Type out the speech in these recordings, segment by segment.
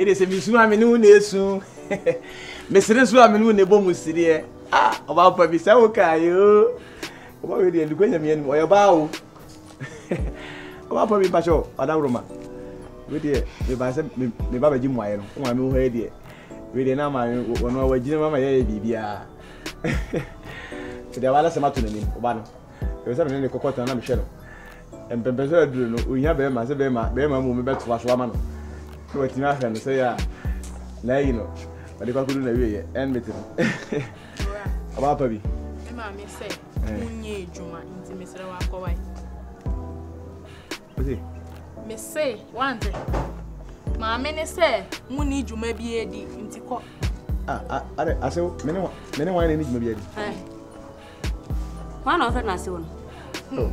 it is a misumaminu nesu. Mrs. Raminu nebo musirie. Ah, about Papi Sawokayo. What will you do? You are about. About Papi Pacho, Adam Roma. With you, the Baba Jim Wire, who I know here. With the Nama, when I was Jim, my baby. There was a matter in Obano. There was something in the cocotte and I'm shadow. And Pemper, we have them as a Bema movement back to Waswaman. So it's enough and say, now you know. But if I couldn't away, and with him. About Papi. Mamma say, Munye Juma into Mr. Wakaway. What's it? Miss say, one day. Mamma say, Muni Juma be a deep into court. I said, many wine need maybe. One of them, I saw. Oh,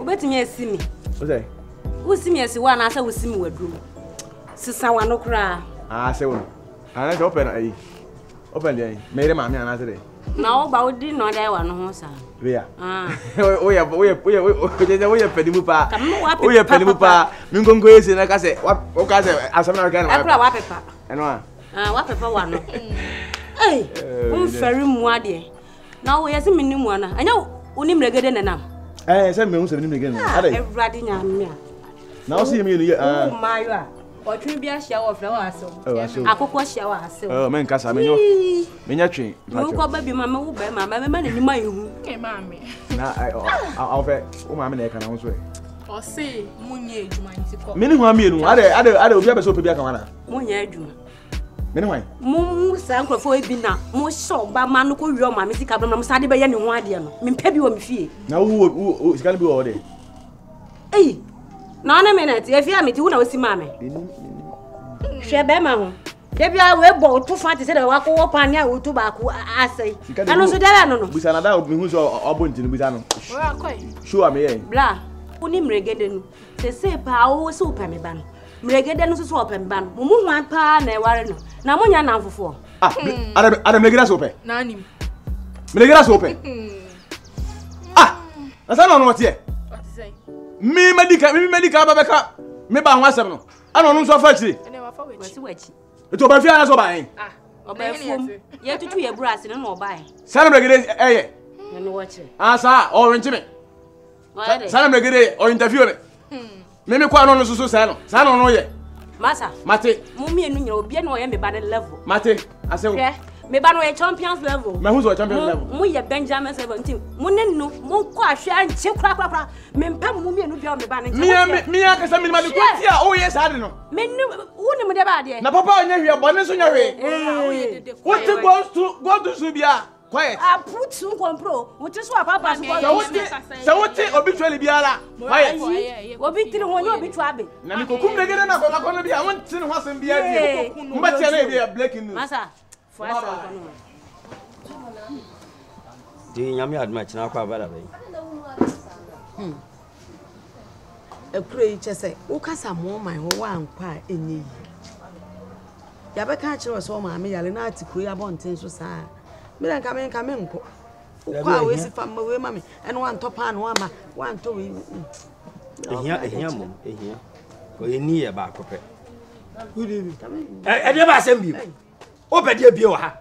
bet me see me. What's that? Who see me as one answer will see me with room. Sister, one no cry. I say, I open the made a mammy another day. No, but we didn't know that one, no, sir. We are. We are Pedimupa. We are Pedimupa. Mungo is in like I say, what as American. And one. What pepper one? Hey, very moody. Now we have a minimum. I know only Megaden and now. I said, me also again. Everybody now see me. Oh, my. Or to be a shower of flowers. I could wash shower. Oh, man, Casa, Minatri. You go, baby, mamma, will bear my man in my room. Okay, mammy. Now I'll bet, oh, my man, can also. Or say, Munye Juma into court. Minimum, I don't have a soap. Munye Juma. Anyway, Moon sank for a dinner. Most so, but man, who you are my Missy Cabin, study by any one dear. Min Pebby will be fee. Now who is going to be all day? Hey, no, a minute, if you are me to know, see mammy. Share Bema. Maybe I will both to fight to say a walk up on your tobacco, I say. And also, there are no. With another who's all bunting with Anno. Sure, me, blah. Unim regaden. Say, power soup and ban. Regaden swap and ban. Mumu one pa, ne warren. Now, when you're now for. Adam make us open. Nani. Make us open. Ah, I don't know what yet. What to say? Me medical, Babeka. Maybe I want some. I don't know so far. It's over here as well. Ah, obey. Yet to your brass and no buy. Celebrate it, and watch it. Ah, sir, or intimate. Celebrate it or interview it. Maybe quite on so salon. Salon, no, yet. Massa, Mate, Mummy and you be no emmy by the level. Mate, I say, maybe no champions level. My who's a champion level. We are Benjamin 17. Munen no more quash and chip crap. Men Pam Mummy and you be banning. Me, I can send me money. Oh, yes, I don't know. Men wouldn't with the body. Now, Papa, and your bonus on your way. What go to Subia? Quiet. I put some compro, which is what Papa so what obitually Biala? Quiet. What be to one you be trapping? Now, you could make it enough. I'm going to be. I want to know what's in Biala. But you are blacking. Massa. Do you have much now? A creature say, "O casa more my one pie in ye." Yabba catcher was all my Yalina to queer bontin so sad. Milan come in. Quite is if I'm away, mammy, and one top and one to here. Go in near back of it. I never send you. Open your beer.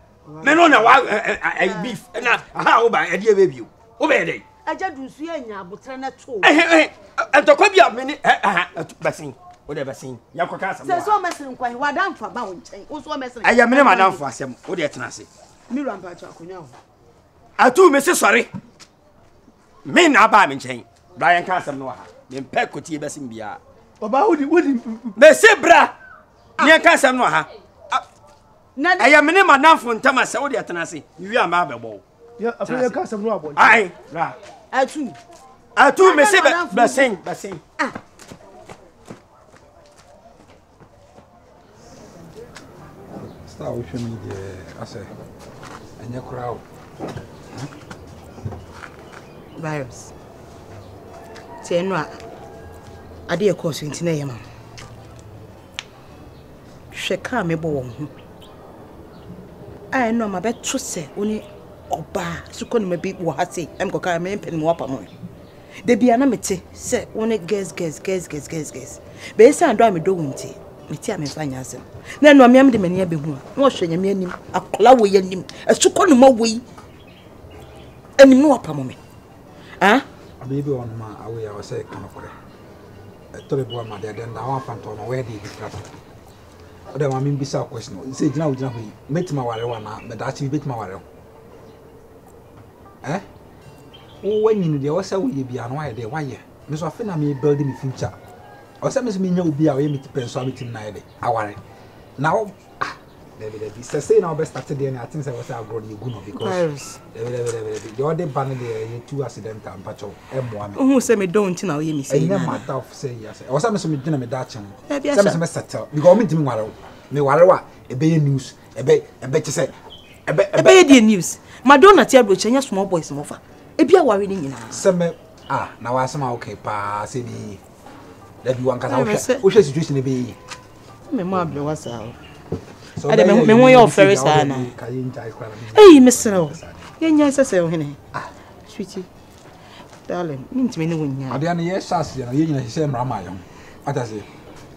Men on a beef and how by a dear baby. Obey. I just see a but turn at two. And to come your minute, Bassing, whatever sing. Yakocasa. There's so much in quite what I'm for bound. Also, I am Madame for some. What did I say? Miran Pachaco. I do, Mrs. Sorry. Men are buying chain. Brian Castle Noah. Then Peck could see Bassing Bia. About wouldn't they say, bra? Near Castle Noah. I am in Madame from Thomas Saudi at Tennessee. You are marble. Yeah, I feel a custom robot. I too, Mrs. Bassing. Start with me, I say, and your crowd. Virus. Say, no, I dear course in Tinayama. She can't be born. I know my bed to say only Oba, so couldn't me be what I say. I'm going to make me up on they be an amity, say only guess. Based on me doing tea. Metia me fanya asem. Na no amiam de mani abehu. No hwe nyame anim. Akola wo yanim. Asukọ no ma wo yi. Anim no apamo me. Ah? Baby on ma away I was say kan okore. To be boy ma de den da wan fanto no where dey be trap. Oda ma min bisa question. Say gina wo gina ho yi. Metima ware wa na me da chi betima ware. Eh? Wo wani de wo say wo ye bia no why dey why ye. Me so afena me building me future. O say me so me nya obi a o ye me penso a metim na ye dey. Aware. Now David, say now best started there. I think I was abroad. You go no because David, the other band there, two accident and patch of M1. Who say me don't know you? Me say no matter of say yes. I was some dinner me that channel. Some settle. You go me to me whatever. A bay news. A bet you say a bay news. Madonna tell you change small boys mofa. A be a worry in you. Some now I somehow okay pa say me. Let you one cause which situation be. Me more be what's out. So I me won your ferry sana. Hey, Mr. Yenya say ohene. Sweetie. Darling, me no wonya. Ade na yes sas ya yenya hise mrama yon. Ata say.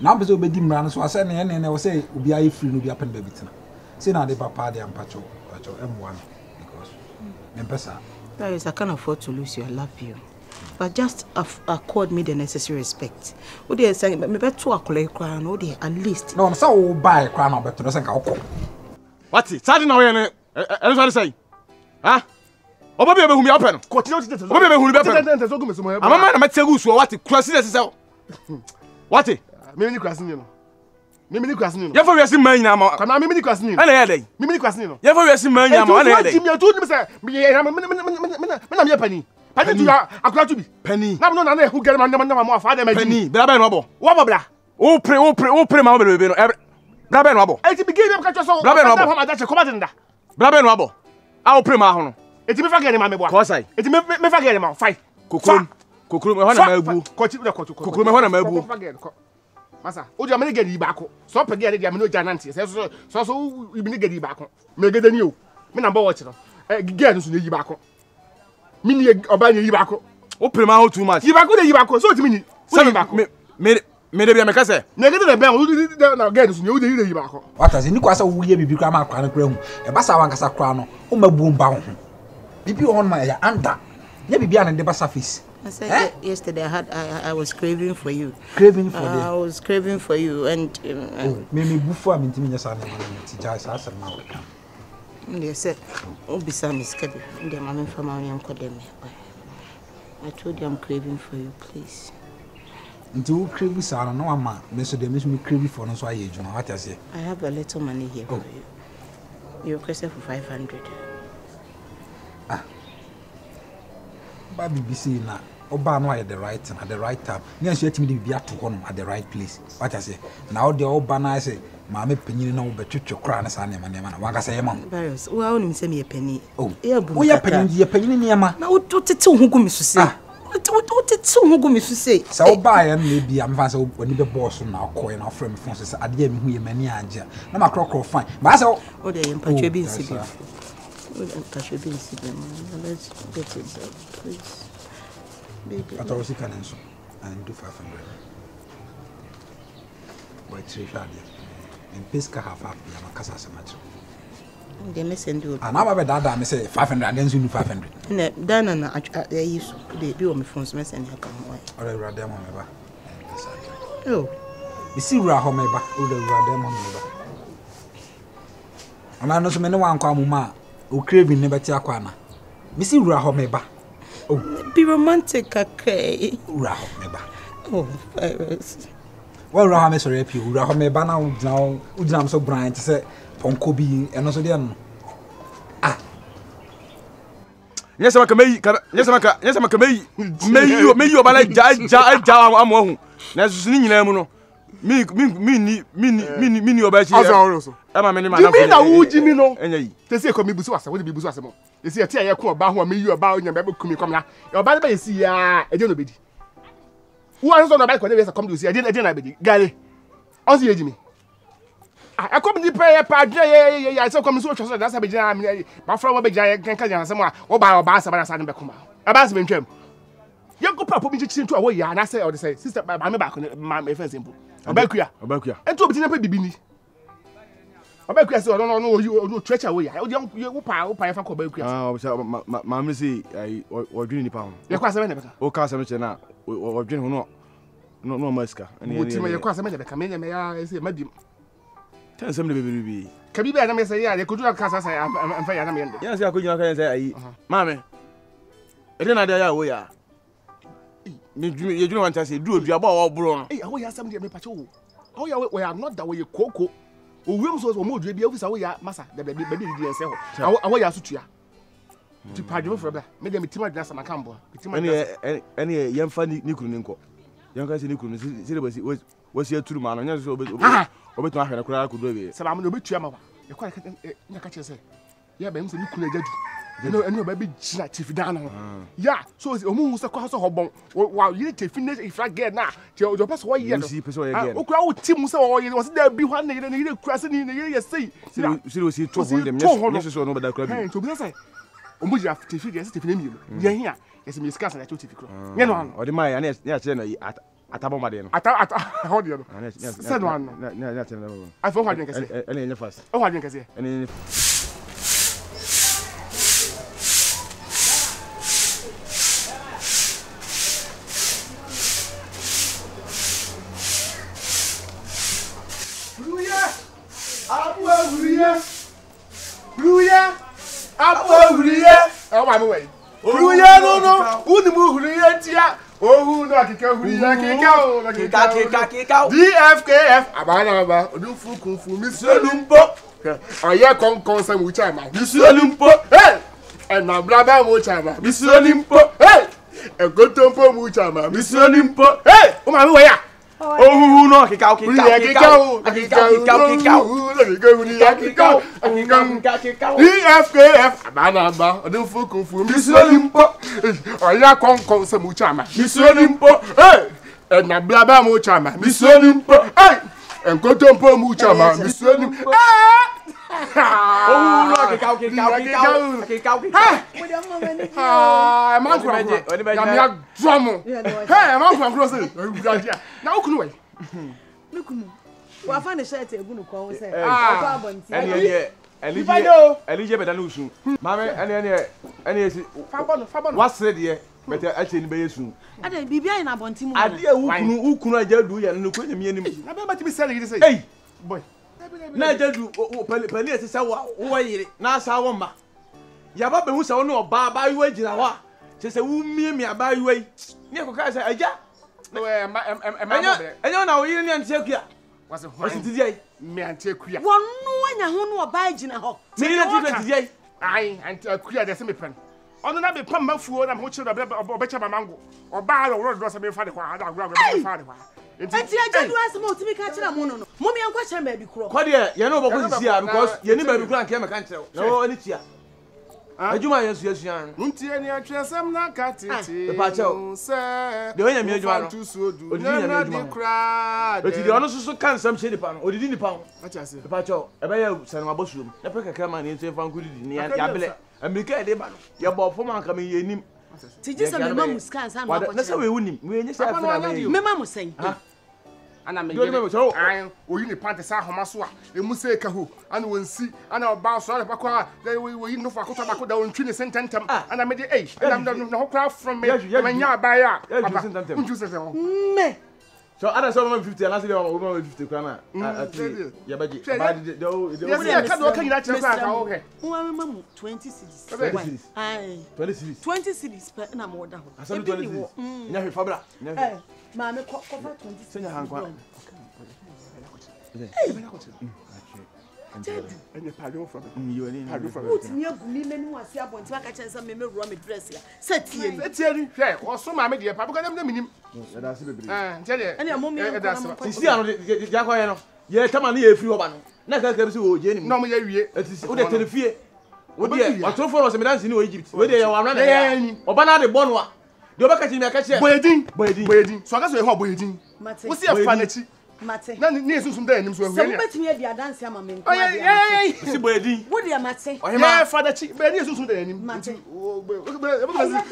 Na be so be di mra no so ase na ne we say obi ayi free no obi apen ba bitina. Say na de papa de ampacho, pacho M1 because me pesa. Guys, I can't afford to lose you. I love you. But just accord me the necessary respect. What they say, me better accolade crown, or they at least. No, I'm so buy a crown, but to the same. What's it? Saturday now, and what say? Ah? Obabe be humi open. Continue to Obabe be humi open. I'm a man, I'm tell you what it cross this is. What it? Me crossing you. Me crossing you. You for we man now. Can I me crossing you? And I day. Me crossing you. You for we man now. And I day. You told me say me penny. Penny to ya akura to be. Penny. Na no na who get man mo fa dem Penny. Bra ba no abo. Wo bo bra. O pre ma be no. Bra ba no abo. E ti be game ka so. Bra ba no abo. Ma da che ko ba tinda. Bra ba no abo. A o pre ma ho no. E ti me fa get ma me bo. Ko sai. E ti me fa get ma fight. Kokoro me ho na ma bu. Kokoro me ho na ma bu. Masa, o dia me get yi ba ko. So pe get dia me no jananti. So you be get yi ba ko. Me get ni o. Me na bo watch no. Get no so yi ba ko. Mini obanye yi ba ko. O pre ma ho too much. Yi ba ko de yi ba ko. So ti mini. Say ba ko. Me de bia me ka say. Na get de ben o na get so you de yi ba ko. What as ni kwasa wo ye bibi kwa ma kwa na kra hu. E ba sa wan kasa kra no. O mabu mba ho. Bibi on ma ya anda. Ye bibi an de ba surface. I said yesterday I was craving for you. Craving for you. I was craving for you and me before me ntimi nya sa na ti ja sa asem na wo ka. They said, "Oh, be some schedule." The mommy from my academy. I told you I'm craving for you, please. Until craving sa no ama me so dey me craving for no so aye ejuma. What I say? I have a little money here for you. You requested for 500. Ba BBC na oba no at the right time at the right time. Ni anso etimi dey bia to ho no at the right place. What I say? Now the oba na say maame penyin na wo betwetwe kra na sa ne ma na wa kasa yema. Barrios, wo awon mi say me penny. Oh, wo ya penyin ne ma. Na wo tete ho gu mi so say. Wo tete ho gu mi so say. Sa wo ba ya na bia am fa say woni be boss na akọ na frame phone say ade ya mi hu ye mani anja. Na ma krokro fine. Ba say wo dey empatwe bi nsi bi. Empatwe bi nsi bi. Let's get it done, please. Baby. I thought you can answer and do 500. But 3 shade. And Pesca half up, Yamakasa Samacho. They may send you. And I'm about that, I say 500 and then you 500. Then and they used to be on my phone's mess and you come away. Or I read them on my back. Oh, you see, Rahomeba, who they read them on my back. And I know so many one come, ma, who craving never Tiakwana. Missy Rahomeba. Oh, be romantic, okay. Rahomeba. Oh, Virus. Well, Rahame sorry, you Rahomeba now, Udam so bright to say Ponkobi and also them. Yes, I can make. Yes, I can make. May you about ja am na susu ni nyina mu no me obachi ama me ni ma na me na wo jimi no enya yi te se ko me busu asa wo de bi busu asa mo te se tia ye ko oba ho me yi oba onya be kumi kwamna oba be yesi ya e de no bedi wo an so no ba ko de be come do si e de na bedi gale o si ejimi I come the prayer padre ya so come so so that's be jina me ba from be jina kan kan yan se mo wo ba asa ba na sa ne be kuma aba se me ntwam Yanko papa bi chichi nto awo ya na say o de say sister ba me ba ko ma me first simple. Obakuya. Ento obi tin pa bibi ni. Obakuya say no treasure awo ya. O pa fa ko obakuya. Ma me say o dwini ni pa ho. Ye kwa asem na beka. O ka asem che na o dwini ho no maska. O ti me ye kwa asem na beka me ya say madim. Ten asem na bebi. Kabi be na me say ya ye kodu ka sa say am fa ya na me yende. Ya say akonya ka say ayi. Mame. Ede na dia ya wo ya. Ye dwini wan say du odua ba wo bro no. Awo ya asem de me pa che wo. Awo ya we are not that way koko. Owem so mo odua bi ofisa wo ya masa de be di ense ho. Awo ya sutua. Ti padwe for bla. Me de metima dina sama kambo. Ene yemfa ni kunu ni nko. Yanka se ni kunu se de basi wasi aturu ma no nya so obetu ahwe na kura ko do be. Se ba mo obetua ma ba. Ye kwa nya ka che se. Ya ba mo se ni kunu ajadu. Ene ba bi gina chief dan no. Ya so omu hu se kwa so hobon. Wa yire tefi ne ifra get na. Ti o pass wo ye no. O kura wo ti mu se wo ye wo se da bi hwa ne yire kura se ni ne yire sei. Se o si to hon dem. Yes so no ba da kura bi. So bi say omu ya tefi de se tefi ne mi no. Ye hia. Yes me sika sa na tefi kura. Ye no an. O de mai ya che na ataboma de no. How do you know? Said one. Na che na. I for hwa kase. Ene nya fast. O hwa kase. Ene Huriya no uni mu huriya tia ohu no akeka huriya keka DFKF abana ba odun fukunfu misolumpo oye konkon sa mu chama misolumpo na blaba mu chama misolumpo egotompo mu chama misolumpo o ma mi wo ya ohu no akeka DFKF abana ba odun fukunfu misolumpo oya konkon sa mu chama misolumpo na blaba mu chama misolumpo egotompo mu chama misolumpo ohu no akeka na okunu we Nukunu. Wa fa ne shirt egunu ko wo say. Kwa abonti. Elije beda no usu. Mame ene fa bono. Wasre de beta ache ni be yesu. Ade bibia ina abonti mu. Ade ukunu ajadu ya no ko nyame anim. Na be mati bi say ni say. Hey boy. Na ajadu pali ese sa wo yire na sa wo ma. Ya ba be hu sa wo no ba yo agina ho a. Se wo mie aba yo yi. Ni ko ka say aja. No enyo na wo yire ni antie akua. Wasi tidi ai. Me antie akua. Wonu anya ho no oba agina ho. Me ni tidi ai. Ai antie akua de se me pen. Ono na be pam mafuo na ho chiro obecha mamango. Oba ro do se me fa de kwa ada agura be fa de kwa. Enti ajadu asem o timi ka kira mo no. Mo me anko kire ma bi kro. Ko de ye no boko sisi a because ye ni ma bi kro anke me kan kire. Na wo ani tia. Ajuma yesu an. Ntie ni atwesem na katete. Pa chao. De onya mi adwuma no. Odidi nya mi adwuma. Odidi ono susu kan sam che nipa no. Odidi nipa ho. Achase. Pa chao. E ba ye sanama bosuom. E pe kakra ma ni nso fa nkudidi ni ya bele. Amerika e de ba no. Ye bo fo man ka me ye nim. Tiji se me mamu scan san no ko. Na se we wunim. We nye se afa na me. Me mamu sen. Ana me yele ai oyi ni pante sa homa so a emu se ka ho ana wonsi ana oba so ala pakwa we no fa kota bakwa da wontwi ne sententem ana me de ana na ho kra from me manya abaya papa unju se ho me so ana so 50 ana se de o 50 kwa na ya baji ba de ka do ka nyina kire ka ho he mo mamu 20 cedis ai 20 cedis per na mo da ho asam 20 nya he fabra nya he ma me ko 20 senya hankwa Any pardon from you and pardon from it. Me agumi menu ase abonti aka chensa me ro me dress ya. Setie ni. Setie ni hwe o so ma me de papa ka dem na minim. Ya da se bebre. Ntia de. Ene mo me ko na mo. Sisi ano de ja kwa ye no. Ye tama na ye firi oba no. Na ka bi se wo je ni mu. No mo ye wie. Wo de telefie. Wo de o to for no se me dance ni o Egypt. Wo de ye wa na na. Oba na de bono a. De oba ka chi me ka chi. Boyedin. So aka so ye ho boyedin. Wo se afa na chi. Mate. Na ni esusum da enim so ehwe Se ni. mo betimi adi adanse ama me nko. Oye si boy din. Wo de mate. Yeah, father chi. Be ni esusum da enim. Mate.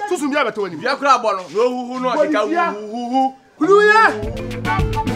Susum bia beto enim. Bia kura abo no. No huhu no keka huhu. Huluya.